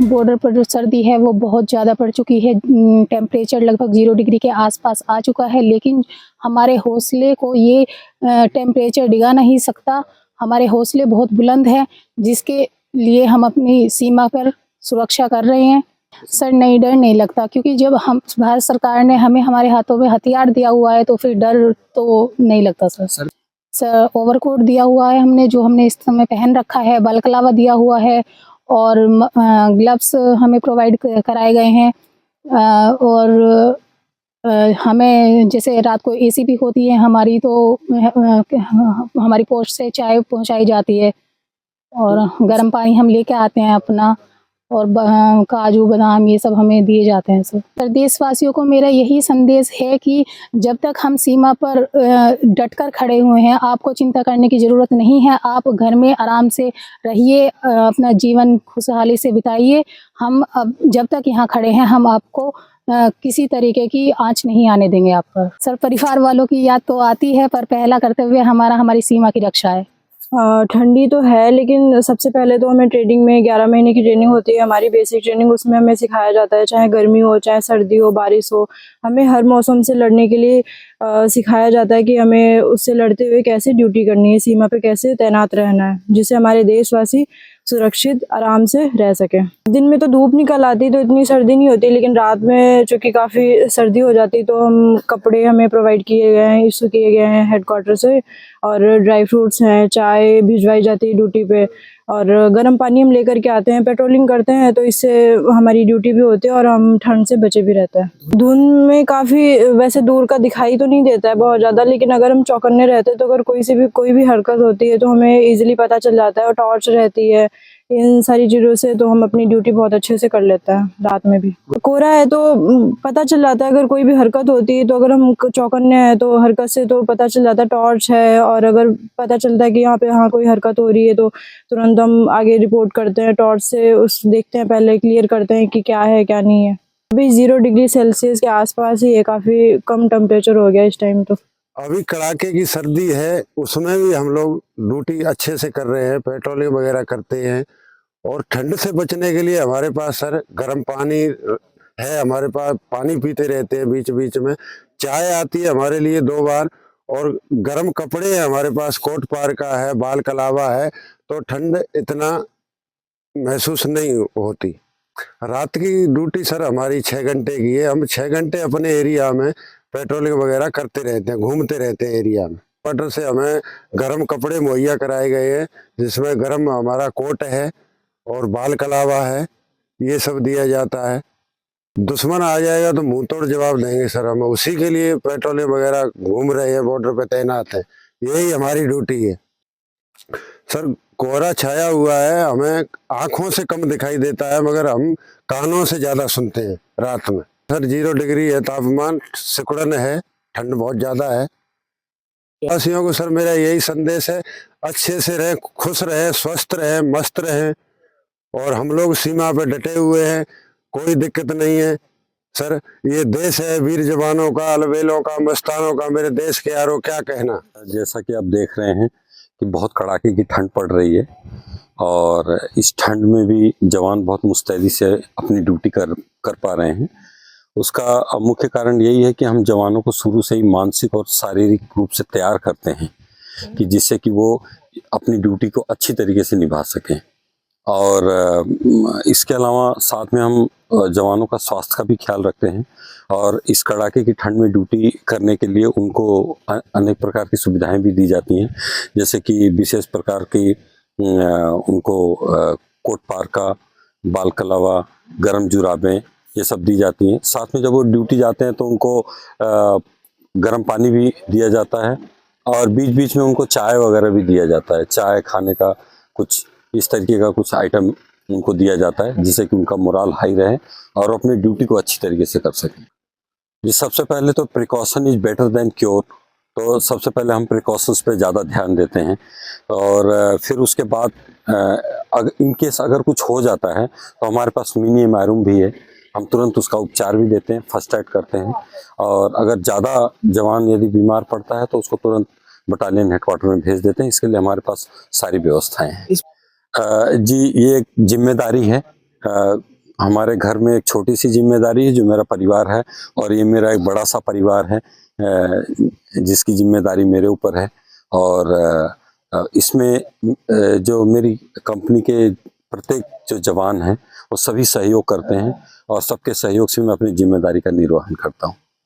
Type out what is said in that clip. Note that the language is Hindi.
बॉर्डर पर जो सर्दी है वो बहुत ज़्यादा पड़ चुकी है। टेम्परेचर लगभग 0 डिग्री के आसपास आ चुका है, लेकिन हमारे हौसले को ये टेम्परेचर डिगा नहीं सकता। हमारे हौसले बहुत बुलंद हैं, जिसके लिए हम अपनी सीमा पर सुरक्षा कर रहे हैं। सर नहीं, डर नहीं लगता, क्योंकि जब हम भारत सरकार ने हमें हमारे हाथों में हथियार दिया हुआ है तो फिर डर तो नहीं लगता सर। सर ओवरकोट दिया हुआ है हमने, जो हमने इस समय पहन रखा है, बालकलावा दिया हुआ है और ग्लव्स हमें प्रोवाइड कराए गए हैं। और हमें जैसे रात को एसी भी होती है हमारी, तो हमारी पोस्ट से चाय पहुंचाई जाती है और गर्म पानी हम लेके आते हैं अपना, और काजू बादाम ये सब हमें दिए जाते हैं सर। देशवासियों को मेरा यही संदेश है कि जब तक हम सीमा पर डटकर खड़े हुए हैं, आपको चिंता करने की ज़रूरत नहीं है। आप घर में आराम से रहिए, अपना जीवन खुशहाली से बिताइए। हम अब जब तक यहाँ खड़े हैं, हम आपको किसी तरीके की आँच नहीं आने देंगे आप पर। सर परिवार वालों की याद तो आती है, पर पहला कर्तव्य हमारी सीमा की रक्षा है। ठंडी तो है, लेकिन सबसे पहले तो हमें ट्रेनिंग में 11 महीने की ट्रेनिंग होती है हमारी, बेसिक ट्रेनिंग। उसमें हमें सिखाया जाता है, चाहे गर्मी हो, चाहे सर्दी हो, बारिश हो, हमें हर मौसम से लड़ने के लिए सिखाया जाता है कि हमें उससे लड़ते हुए कैसे ड्यूटी करनी है, सीमा पे कैसे तैनात रहना है, जिससे हमारे देशवासी सुरक्षित आराम से रह सके। दिन में तो धूप निकल आती तो इतनी सर्दी नहीं होती, लेकिन रात में चूँकि काफ़ी सर्दी हो जाती तो हम कपड़े हमें प्रोवाइड किए गए हैं, इशू किए गए हैं हेडक्वार्टर से, और ड्राई फ्रूट्स हैं, चाय भिजवाई जाती है ड्यूटी पे, और गर्म पानी हम लेकर के आते हैं। पेट्रोलिंग करते हैं तो इससे हमारी ड्यूटी भी होती है और हम ठंड से बचे भी रहते हैं। धुंध में काफ़ी वैसे दूर का दिखाई तो नहीं देता है बहुत ज़्यादा, लेकिन अगर हम चौकन्ने रहते हैं तो अगर कोई भी हरकत होती है तो हमें ईजिली पता चल जाता है, और टॉर्च रहती है, इन सारी चीज़ों से तो हम अपनी ड्यूटी बहुत अच्छे से कर लेते हैं। रात में भी कोहरा है तो पता चल जाता है, अगर कोई भी हरकत होती है तो अगर हम चौकन्ने हैं तो हरकत से तो पता चल जाता है, टॉर्च है, और अगर पता चलता है कि यहाँ पे हाँ कोई हरकत हो रही है तो तुरंत हम आगे रिपोर्ट करते हैं। टॉर्च से उस देखते हैं, पहले क्लियर करते हैं कि क्या है क्या नहीं है। अभी 0 डिग्री सेल्सियस के आसपास ही है, काफ़ी कम टेम्परेचर हो गया इस टाइम तो। अभी कड़ाके की सर्दी है, उसमें भी हम लोग ड्यूटी अच्छे से कर रहे हैं, पेट्रोलिंग वगैरह करते हैं। और ठंड से बचने के लिए हमारे पास सर गर्म पानी है, हमारे पास पानी पीते रहते हैं, बीच बीच में चाय आती है हमारे लिए 2 बार, और गर्म कपड़े हैं हमारे पास, कोट पार का है, बाल कलावा है, तो ठंड इतना महसूस नहीं होती। रात की ड्यूटी सर हमारी 6 घंटे की है। हम 6 घंटे अपने एरिया में पेट्रोलिंग वगैरह करते रहते हैं, घूमते रहते हैं एरिया में। क्वार्टर से हमें गर्म कपड़े मुहैया कराए गए हैं, जिसमें गर्म हमारा कोट है और बाल कलावा है, ये सब दिया जाता है। दुश्मन आ जाएगा तो मुंह तोड़ जवाब देंगे सर, हम उसी के लिए पेट्रोलिंग वगैरह घूम रहे हैं, बॉर्डर पे तैनात है, यही हमारी ड्यूटी है। सर कोहरा छाया हुआ है, हमें आंखों से कम दिखाई देता है, मगर हम कानों से ज्यादा सुनते हैं रात में। सर 0 डिग्री है तापमान, सिकुड़न है, ठंड बहुत ज्यादा है। वासियों को सर मेरा यही संदेश है, अच्छे से रहें, खुश रहें, स्वस्थ रहें, मस्त रहें, और हम लोग सीमा पे डटे हुए हैं, कोई दिक्कत नहीं है। सर ये देश है वीर जवानों का, अलबेलों का, मस्तानों का, मेरे देश के यारों क्या कहना। जैसा कि आप देख रहे हैं कि बहुत कड़ाके की ठंड पड़ रही है, और इस ठंड में भी जवान बहुत मुस्तैदी से अपनी ड्यूटी कर पा रहे हैं। उसका मुख्य कारण यही है कि हम जवानों को शुरू से ही मानसिक और शारीरिक रूप से तैयार करते हैं, कि जिससे कि वो अपनी ड्यूटी को अच्छी तरीके से निभा सकें। और इसके अलावा साथ में हम जवानों का स्वास्थ्य का भी ख्याल रखते हैं, और इस कड़ाके की ठंड में ड्यूटी करने के लिए उनको अनेक प्रकार की सुविधाएं भी दी जाती हैं, जैसे कि विशेष प्रकार की उनको कोट पारका, बाल कलावा, गर्म जुराबें, ये सब दी जाती हैं। साथ में जब वो ड्यूटी जाते हैं तो उनको गर्म पानी भी दिया जाता है, और बीच बीच में उनको चाय वगैरह भी दिया जाता है। चाय खाने का कुछ इस तरीके का कुछ आइटम उनको दिया जाता है, जिससे कि उनका मोराल हाई रहे और अपनी ड्यूटी को अच्छी तरीके से कर सकें। जी, सबसे पहले तो precaution is better than cure, तो सबसे पहले हम प्रिकॉशंस पे ज़्यादा ध्यान देते हैं, और फिर उसके बाद इनकेस अगर कुछ हो जाता है तो हमारे पास मिनी एमआरएम भी है, हम तुरंत उसका उपचार भी देते हैं, फर्स्ट एड करते हैं। और अगर ज़्यादा जवान यदि बीमार पड़ता है तो उसको तुरंत बटालियन हेडक्वार्टर में भेज देते हैं। इसके लिए हमारे पास सारी व्यवस्थाएं हैं। जी, ये एक जिम्मेदारी है हमारे घर में एक छोटी सी जिम्मेदारी है जो मेरा परिवार है, और ये मेरा एक बड़ा सा परिवार है जिसकी जिम्मेदारी मेरे ऊपर है। और इसमें जो मेरी कंपनी के प्रत्येक जो जवान हैं वो सभी सहयोग करते हैं, और सबके सहयोग से मैं अपनी जिम्मेदारी का निर्वहन करता हूँ।